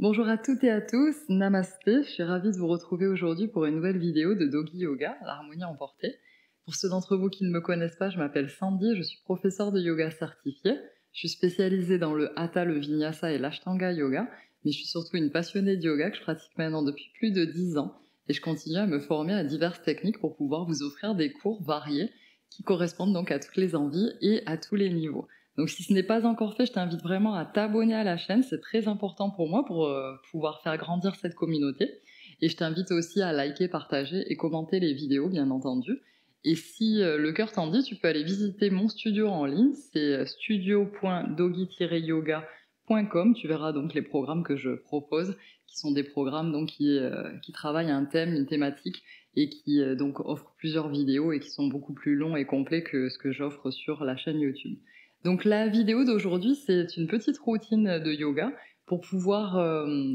Bonjour à toutes et à tous, namasté, je suis ravie de vous retrouver aujourd'hui pour une nouvelle vidéo de Doggy Yoga, l'harmonie emportée. Pour ceux d'entre vous qui ne me connaissent pas, je m'appelle Sandy, je suis professeure de yoga certifiée. Je suis spécialisée dans le Hatha, le Vinyasa et l'Ashtanga Yoga, mais je suis surtout une passionnée de yoga que je pratique maintenant depuis plus de 10 ans et je continue à me former à diverses techniques pour pouvoir vous offrir des cours variés qui correspondent donc à toutes les envies et à tous les niveaux. Donc si ce n'est pas encore fait, je t'invite vraiment à t'abonner à la chaîne, c'est très important pour moi pour pouvoir faire grandir cette communauté. Et je t'invite aussi à liker, partager et commenter les vidéos, bien entendu. Et si le cœur t'en dit, tu peux aller visiter mon studio en ligne, c'est studio.doggy-yoga.com. Tu verras donc les programmes que je propose, qui sont des programmes donc qui travaillent un thème, une thématique, et qui donc offrent plusieurs vidéos et qui sont beaucoup plus longs et complets que ce que j'offre sur la chaîne YouTube. Donc la vidéo d'aujourd'hui, c'est une petite routine de yoga pour pouvoir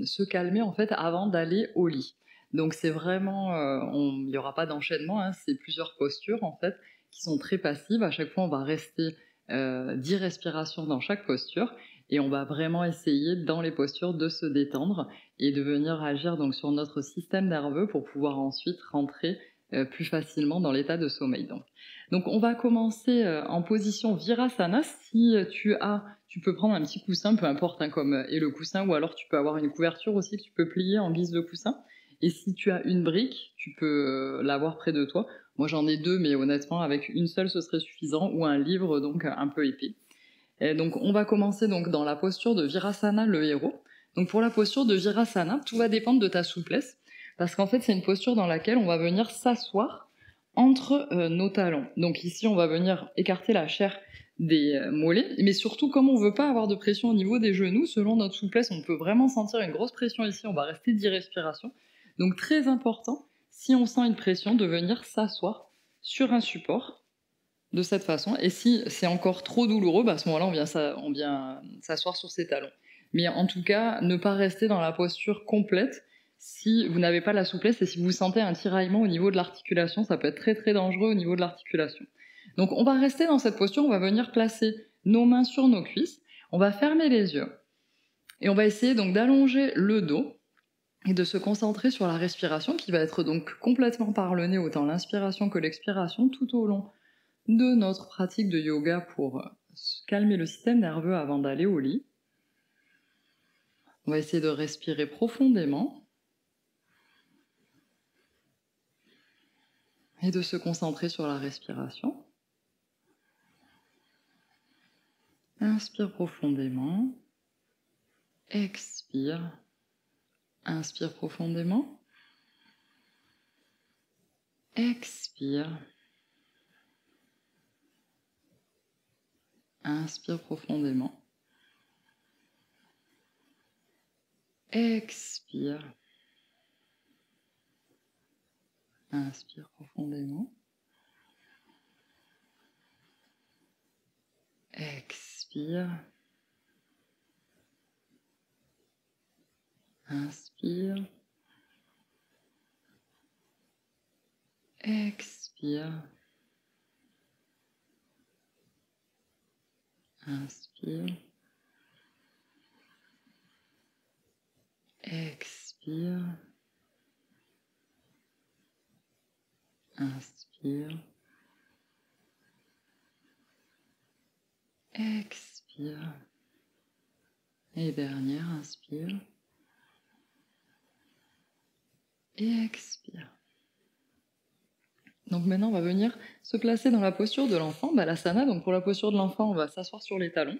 se calmer en fait avant d'aller au lit. Donc c'est vraiment, il n'y aura pas d'enchaînement, hein, c'est plusieurs postures en fait qui sont très passives. À chaque fois, on va rester 10 respirations dans chaque posture et on va vraiment essayer dans les postures de se détendre et de venir agir donc sur notre système nerveux pour pouvoir ensuite rentrer plus facilement dans l'état de sommeil. Donc on va commencer en position Virasana. Si tu peux prendre un petit coussin, peu importe hein, comme est le coussin, ou alors tu peux avoir une couverture aussi que tu peux plier en guise de coussin. Et si tu as une brique, tu peux l'avoir près de toi. Moi j'en ai deux, mais honnêtement avec une seule ce serait suffisant, ou un livre donc un peu épais. Et donc on va commencer donc dans la posture de Virasana, le héros. Donc pour la posture de Virasana, tout va dépendre de ta souplesse, parce qu'en fait c'est une posture dans laquelle on va venir s'asseoir entre nos talons. Donc ici on va venir écarter la chair des mollets, mais surtout comme on veut pas avoir de pression au niveau des genoux, selon notre souplesse, on peut vraiment sentir une grosse pression ici, on va rester 10 respirations. Donc très important, si on sent une pression, de venir s'asseoir sur un support de cette façon. Et si c'est encore trop douloureux, bah à ce moment-là, on vient s'asseoir sur ses talons. Mais en tout cas, ne pas rester dans la posture complète si vous n'avez pas la souplesse et si vous sentez un tiraillement au niveau de l'articulation, ça peut être très très dangereux au niveau de l'articulation. Donc on va rester dans cette posture, on va venir placer nos mains sur nos cuisses, on va fermer les yeux et on va essayer donc d'allonger le dos et de se concentrer sur la respiration qui va être donc complètement par le nez, autant l'inspiration que l'expiration tout au long de notre pratique de yoga pour calmer le système nerveux avant d'aller au lit. On va essayer de respirer profondément et de se concentrer sur la respiration. Inspire profondément. Expire. Inspire profondément. Expire. Inspire profondément. Expire. Inspire profondément. Expire. Inspire. Expire. Inspire. Expire. Inspire. Expire. Et dernière, inspire. Et expire. Donc maintenant, on va venir se placer dans la posture de l'enfant, Balasana. Donc pour la posture de l'enfant, on va s'asseoir sur les talons.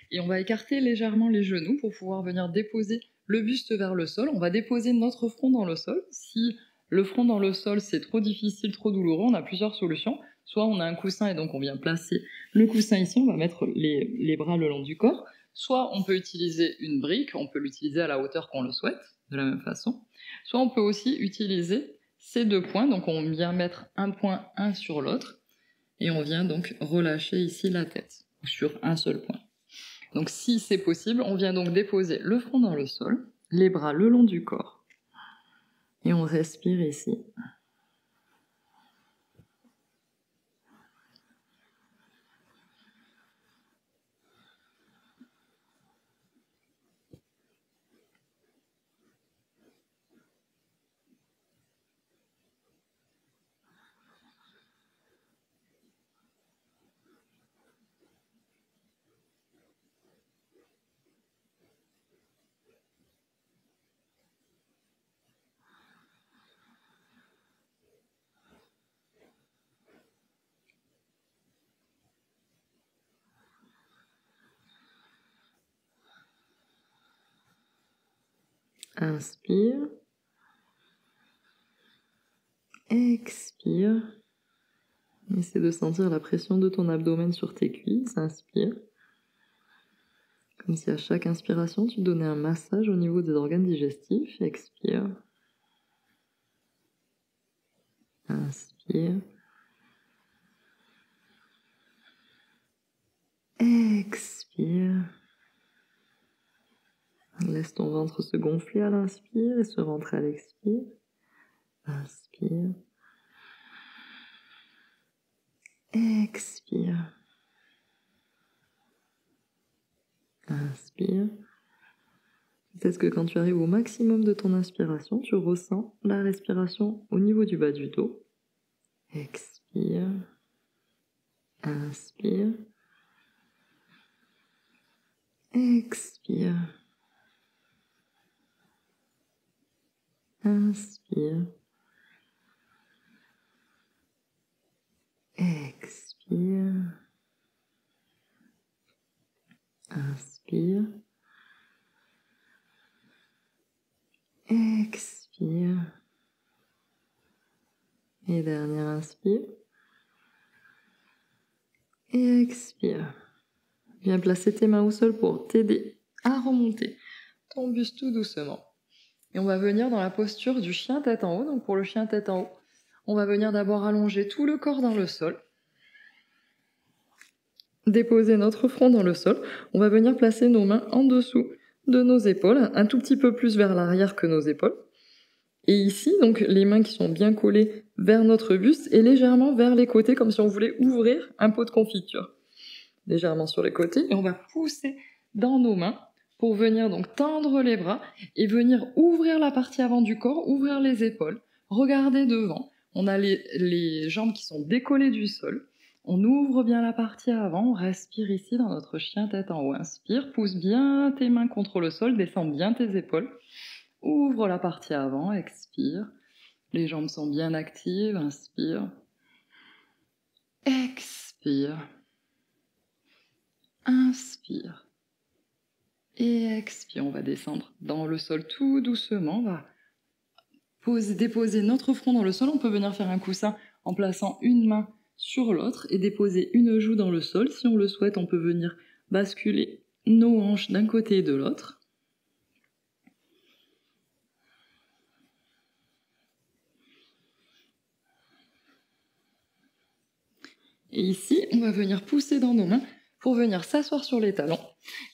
Et on va écarter légèrement les genoux pour pouvoir venir déposer le buste vers le sol. On va déposer notre front dans le sol. Si le front dans le sol, c'est trop difficile, trop douloureux, on a plusieurs solutions. Soit on a un coussin et donc on vient placer le coussin ici, on va mettre les bras le long du corps. Soit on peut utiliser une brique, on peut l'utiliser à la hauteur qu'on le souhaite, de la même façon. Soit on peut aussi utiliser ces deux points, donc on vient mettre un point un sur l'autre, et on vient donc relâcher ici la tête, sur un seul point. Donc si c'est possible, on vient donc déposer le front dans le sol, les bras le long du corps, et on respire ici. Inspire. Expire. Essaie de sentir la pression de ton abdomen sur tes cuisses. Inspire. Comme si à chaque inspiration, tu donnais un massage au niveau des organes digestifs. Expire. Inspire. Expire. Laisse ton ventre se gonfler à l'inspire et se rentrer à l'expire. Inspire. Expire. Inspire. Peut-être que quand tu arrives au maximum de ton inspiration, tu ressens la respiration au niveau du bas du dos. Expire. Inspire. Expire. Inspire. Expire. Inspire. Expire. Et dernière inspire. Et expire. Viens placer tes mains au sol pour t'aider à remonter ton buste tout doucement. Et on va venir dans la posture du chien tête en haut. Donc pour le chien tête en haut, on va venir d'abord allonger tout le corps dans le sol. Déposer notre front dans le sol. On va venir placer nos mains en dessous de nos épaules, un tout petit peu plus vers l'arrière que nos épaules. Et ici, donc, les mains qui sont bien collées vers notre buste et légèrement vers les côtés, comme si on voulait ouvrir un pot de confiture. Légèrement sur les côtés. Et on va pousser dans nos mains pour venir donc tendre les bras et venir ouvrir la partie avant du corps, ouvrir les épaules, regarder devant. On a les jambes qui sont décollées du sol. On ouvre bien la partie avant, on respire ici dans notre chien tête en haut. Inspire, pousse bien tes mains contre le sol, descends bien tes épaules. Ouvre la partie avant, expire. Les jambes sont bien actives, inspire. Expire. Inspire. Et expire. On va descendre dans le sol tout doucement. On va déposer notre front dans le sol. On peut venir faire un coussin en plaçant une main sur l'autre et déposer une joue dans le sol. Si on le souhaite, on peut venir basculer nos hanches d'un côté et de l'autre. Et ici, on va venir pousser dans nos mains pour venir s'asseoir sur les talons.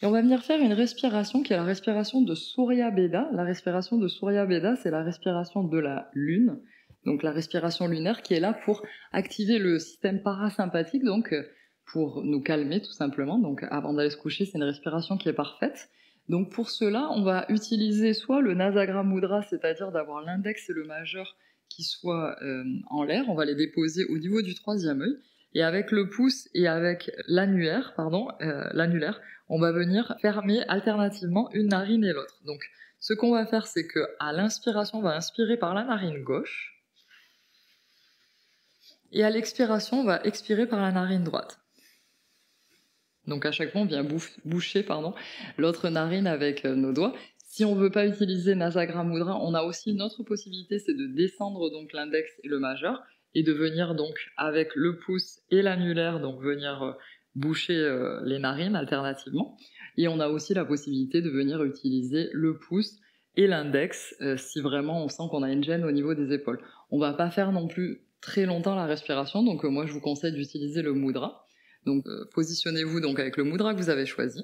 Et on va venir faire une respiration qui est la respiration de Surya Beda. La respiration de Surya Beda, c'est la respiration de la lune. Donc la respiration lunaire qui est là pour activer le système parasympathique, donc pour nous calmer tout simplement. Donc avant d'aller se coucher, c'est une respiration qui est parfaite. Donc pour cela, on va utiliser soit le Nasagra Mudra, c'est-à-dire d'avoir l'index et le majeur qui soient en l'air. On va les déposer au niveau du troisième œil. Et avec le pouce et avec l'annulaire, on va venir fermer alternativement une narine et l'autre. Donc ce qu'on va faire, c'est que à l'inspiration, on va inspirer par la narine gauche. Et à l'expiration, on va expirer par la narine droite. Donc à chaque fois, on vient boucher l'autre narine avec nos doigts. Si on ne veut pas utiliser Nasagra Mudra, on a aussi une autre possibilité, c'est de descendre donc l'index et le majeur et de venir donc avec le pouce et l'annulaire, donc venir boucher les narines alternativement. Et on a aussi la possibilité de venir utiliser le pouce et l'index si vraiment on sent qu'on a une gêne au niveau des épaules. On va pas faire non plus très longtemps la respiration, donc moi je vous conseille d'utiliser le mudra. Donc positionnez-vous donc avec le mudra que vous avez choisi.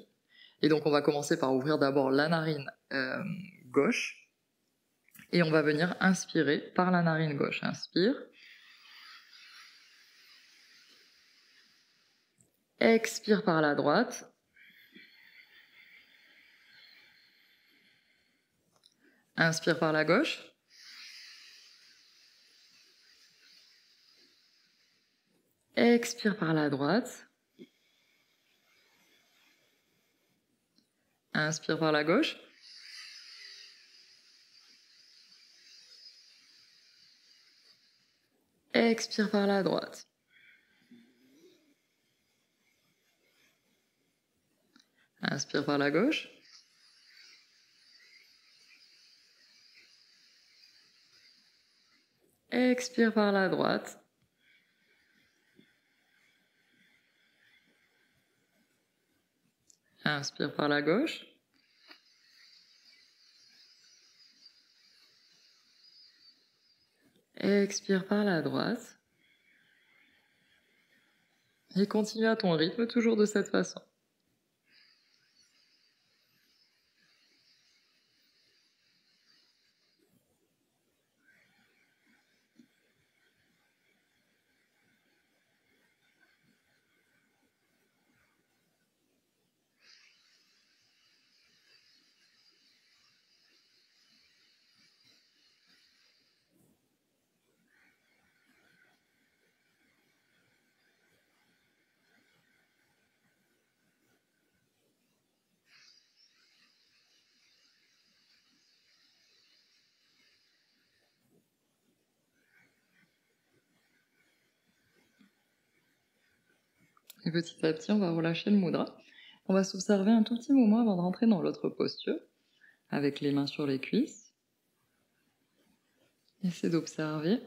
Et donc on va commencer par ouvrir d'abord la narine gauche. Et on va venir inspirer par la narine gauche. Inspire. Expire par la droite. Inspire par la gauche. Expire par la droite. Inspire par la gauche. Expire par la droite. Inspire par la gauche. Expire par la droite. Inspire par la gauche. Expire par la droite. Et continue à ton rythme, toujours de cette façon. Et petit à petit, on va relâcher le mudra. On va s'observer un tout petit moment avant de rentrer dans l'autre posture, avec les mains sur les cuisses. Essaie d'observer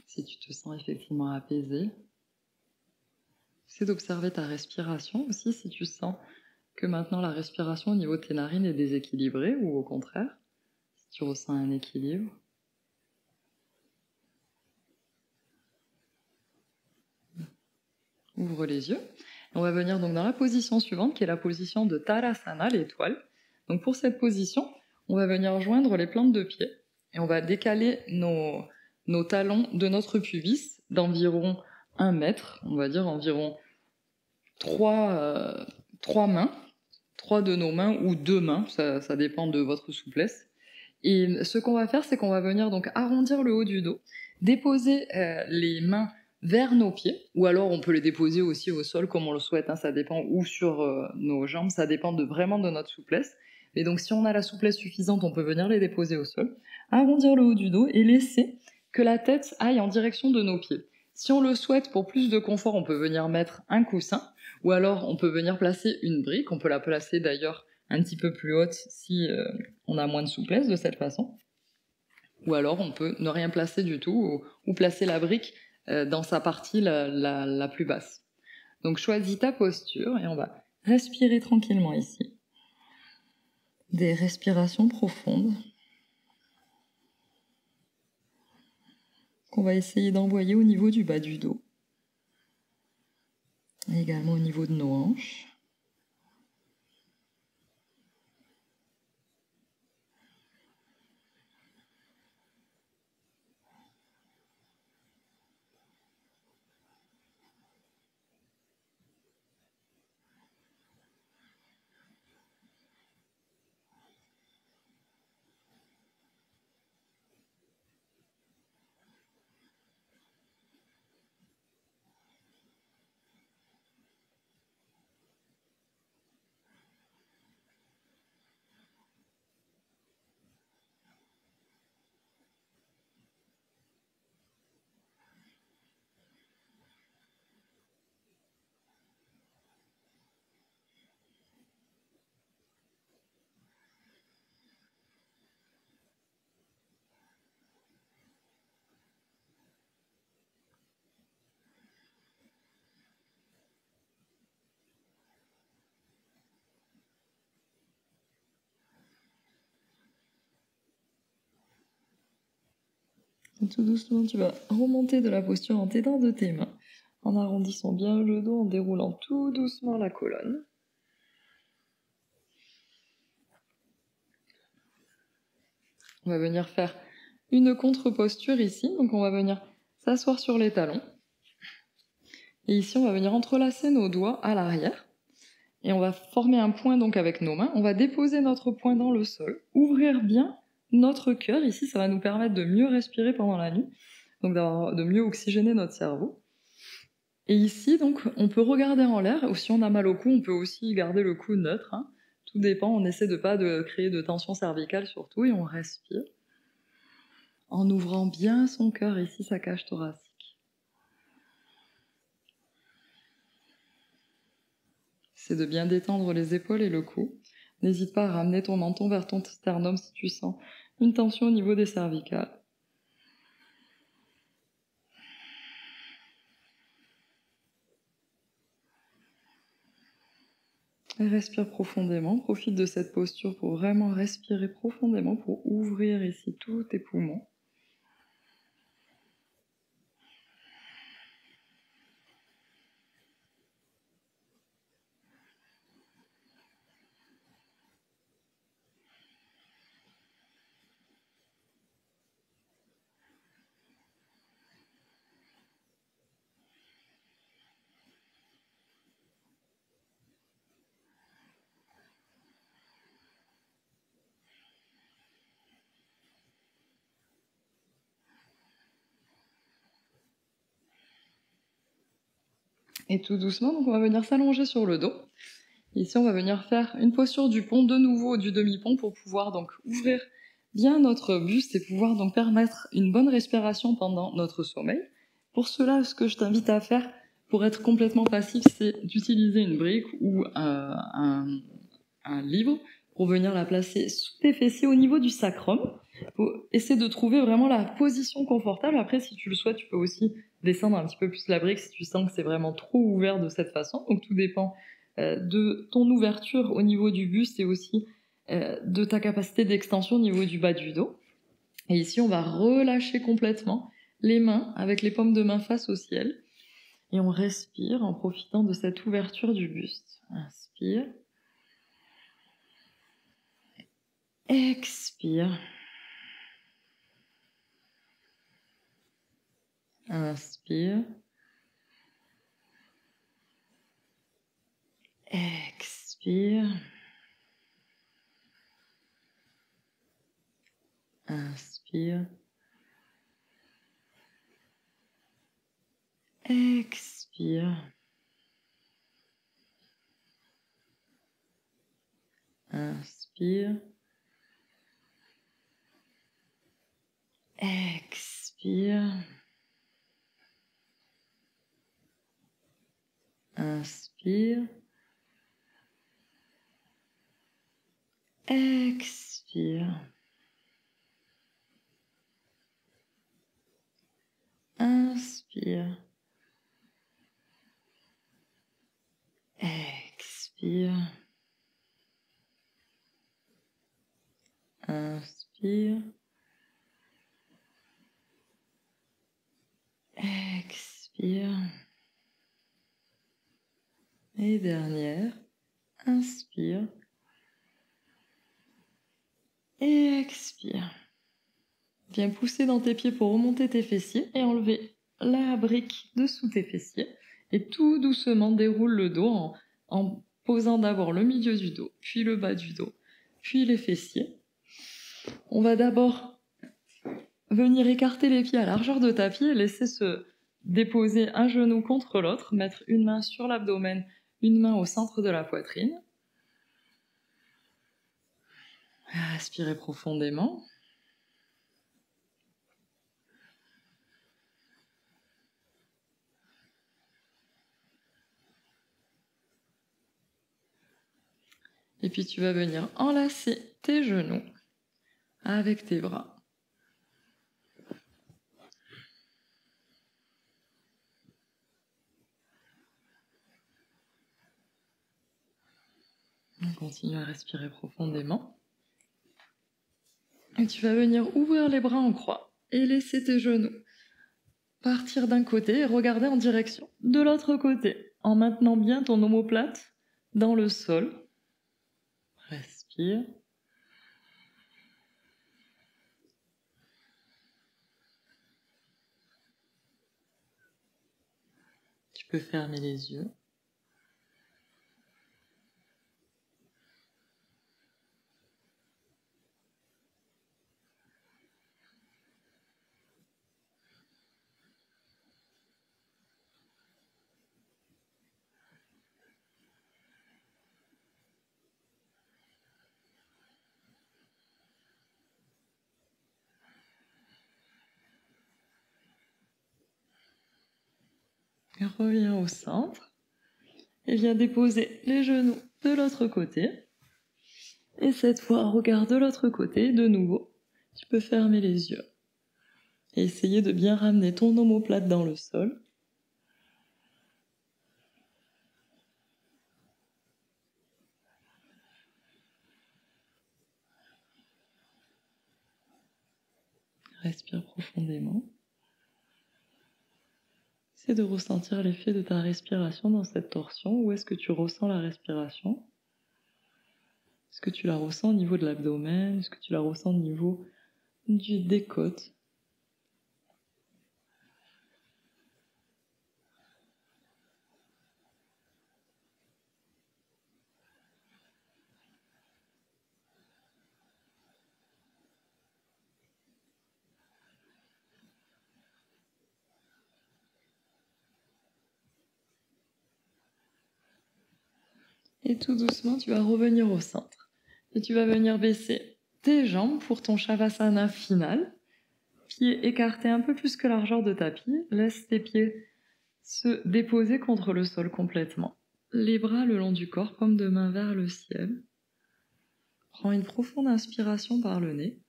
si tu te sens effectivement apaisé. Essaie d'observer ta respiration aussi, si tu sens que maintenant la respiration au niveau de tes narines est déséquilibrée ou au contraire, si tu ressens un équilibre. Ouvre les yeux. On va venir donc dans la position suivante, qui est la position de Tadasana, l'étoile. Donc pour cette position, on va venir joindre les plantes de pied et on va décaler nos talons de notre pubis d'environ 1 mètre, on va dire environ 3 mains, 3 de nos mains ou 2 mains, ça dépend de votre souplesse. Et ce qu'on va faire, c'est qu'on va venir donc arrondir le haut du dos, déposer les mains vers nos pieds, ou alors on peut les déposer aussi au sol comme on le souhaite, hein, ça dépend, ou sur nos jambes, ça dépend vraiment de notre souplesse. Et donc si on a la souplesse suffisante, on peut venir les déposer au sol, arrondir le haut du dos et laisser que la tête aille en direction de nos pieds. Si on le souhaite, pour plus de confort, on peut venir mettre un coussin, ou alors on peut venir placer une brique, on peut la placer d'ailleurs un petit peu plus haute si on a moins de souplesse de cette façon. Ou alors on peut ne rien placer du tout, ou placer la brique dans sa partie la plus basse. Donc choisis ta posture et on va respirer tranquillement ici. Des respirations profondes qu'on va essayer d'envoyer au niveau du bas du dos. Et également au niveau de nos hanches. Et tout doucement, tu vas remonter de la posture en t'aidant de tes mains, en arrondissant bien le dos, en déroulant tout doucement la colonne. On va venir faire une contre-posture ici, donc on va venir s'asseoir sur les talons. Et ici, on va venir entrelacer nos doigts à l'arrière. Et on va former un point donc avec nos mains. On va déposer notre poing dans le sol, ouvrir bien notre cœur. Ici, ça va nous permettre de mieux respirer pendant la nuit, donc de mieux oxygéner notre cerveau. Et ici, donc, on peut regarder en l'air, ou si on a mal au cou, on peut aussi garder le cou neutre. Hein. Tout dépend, on essaie de pas créer de tension cervicale surtout, et on respire. En ouvrant bien son cœur, ici, sa cage thoracique. C'est de bien détendre les épaules et le cou. N'hésite pas à ramener ton menton vers ton sternum si tu sens une tension au niveau des cervicales. Respire profondément. Profite de cette posture pour vraiment respirer profondément, pour ouvrir ici tous tes poumons. Et tout doucement, donc on va venir s'allonger sur le dos. Ici, on va venir faire une posture du pont, de nouveau du demi-pont, pour pouvoir donc ouvrir bien notre buste et pouvoir donc permettre une bonne respiration pendant notre sommeil. Pour cela, ce que je t'invite à faire pour être complètement passif, c'est d'utiliser une brique ou un livre pour venir la placer sous tes fessiers au niveau du sacrum. Faut essayer de trouver vraiment la position confortable. Après, si tu le souhaites, tu peux aussi descendre un petit peu plus la brique si tu sens que c'est vraiment trop ouvert de cette façon. Donc tout dépend de ton ouverture au niveau du buste et aussi de ta capacité d'extension au niveau du bas du dos. Et ici, on va relâcher complètement les mains avec les paumes de main face au ciel. Et on respire en profitant de cette ouverture du buste. Inspire. Expire. Inspire. Expire. Inspire. Expire. Inspire. Expire. Inspire. Expire. Inspire. Expire. Inspire. Expire. Et dernière. Inspire. Et expire. Viens pousser dans tes pieds pour remonter tes fessiers et enlever la brique dessous tes fessiers. Et tout doucement déroule le dos en posant d'abord le milieu du dos, puis le bas du dos, puis les fessiers. On va d'abord venir écarter les pieds à largeur de tapis et laisser se déposer un genou contre l'autre, mettre une main sur l'abdomen, une main au centre de la poitrine. Respirez profondément. Et puis tu vas venir enlacer tes genoux avec tes bras. On continue à respirer profondément. Et tu vas venir ouvrir les bras en croix et laisser tes genoux partir d'un côté et regarder en direction de l'autre côté, en maintenant bien ton omoplate dans le sol. Respire. Tu peux fermer les yeux. Reviens au centre et viens déposer les genoux de l'autre côté. Et cette fois, regarde de l'autre côté de nouveau. Tu peux fermer les yeux et essayer de bien ramener ton omoplate dans le sol. Respire profondément. Essaie de ressentir l'effet de ta respiration dans cette torsion. Où est-ce que tu ressens la respiration? Est-ce que tu la ressens au niveau de l'abdomen? Est-ce que tu la ressens au niveau des côtes? Et tout doucement, tu vas revenir au centre. Et tu vas venir baisser tes jambes pour ton Shavasana final. Pieds écartés un peu plus que la largeur de tapis. Laisse tes pieds se déposer contre le sol complètement. Les bras le long du corps, paume de main vers le ciel. Prends une profonde inspiration par le nez.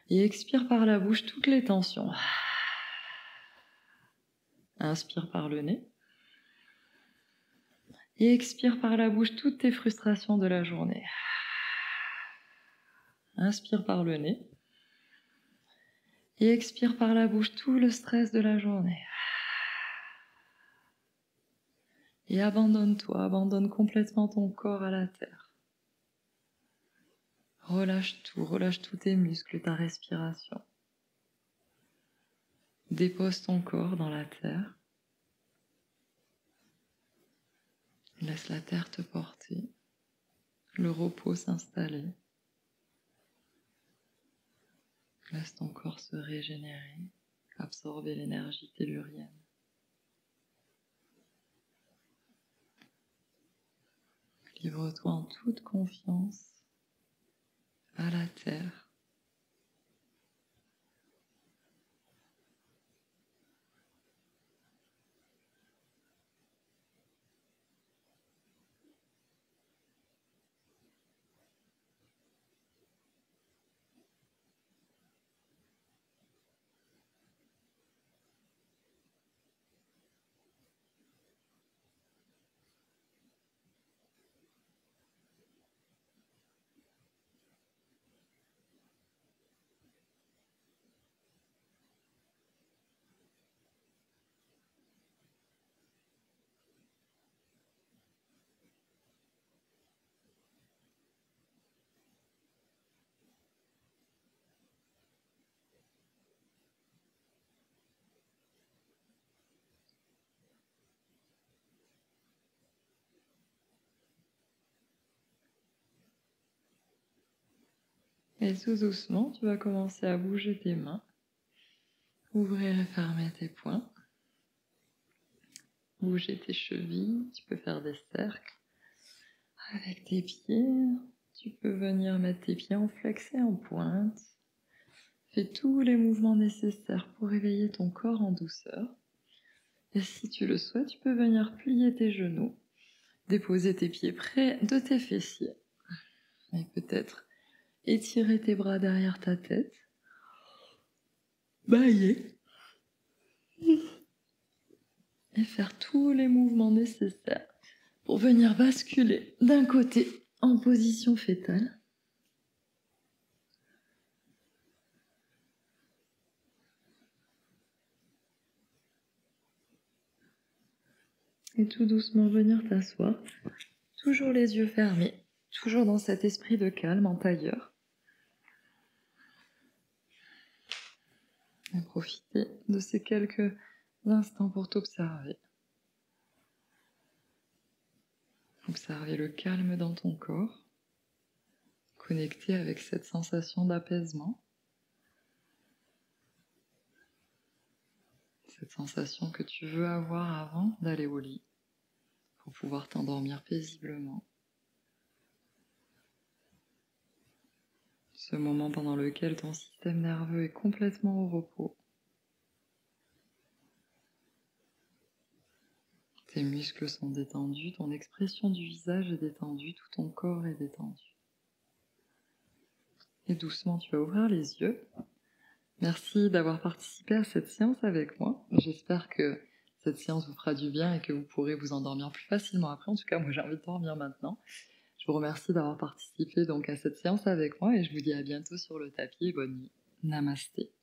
Et expire par la bouche toutes les tensions. Inspire par le nez. Et expire par la bouche toutes tes frustrations de la journée. Inspire par le nez. Et expire par la bouche tout le stress de la journée. Et abandonne-toi, abandonne complètement ton corps à la terre. Relâche tous tes muscles, ta respiration. Dépose ton corps dans la terre. Laisse la terre te porter, le repos s'installer. Laisse ton corps se régénérer, absorber l'énergie tellurienne. Livre-toi en toute confiance à la terre. Et tout doucement, tu vas commencer à bouger tes mains, ouvrir et fermer tes poings, bouger tes chevilles, tu peux faire des cercles avec tes pieds, tu peux venir mettre tes pieds en flex et en pointe. Fais tous les mouvements nécessaires pour réveiller ton corps en douceur. Et si tu le souhaites, tu peux venir plier tes genoux, déposer tes pieds près de tes fessiers et peut-être étirer tes bras derrière ta tête, bailler et faire tous les mouvements nécessaires pour venir basculer d'un côté en position fétale et tout doucement venir t'asseoir, toujours les yeux fermés, toujours dans cet esprit de calme en tailleur. Et profiter de ces quelques instants pour t'observer. Observer le calme dans ton corps, connecter avec cette sensation d'apaisement, cette sensation que tu veux avoir avant d'aller au lit, pour pouvoir t'endormir paisiblement. Ce moment pendant lequel ton système nerveux est complètement au repos. Tes muscles sont détendus, ton expression du visage est détendue, tout ton corps est détendu. Et doucement, tu vas ouvrir les yeux. Merci d'avoir participé à cette séance avec moi. J'espère que cette séance vous fera du bien et que vous pourrez vous endormir plus facilement après. En tout cas, moi j'ai envie de dormir maintenant. Je vous remercie d'avoir participé donc à cette séance avec moi et je vous dis à bientôt sur le tapis et bonne nuit. Namasté.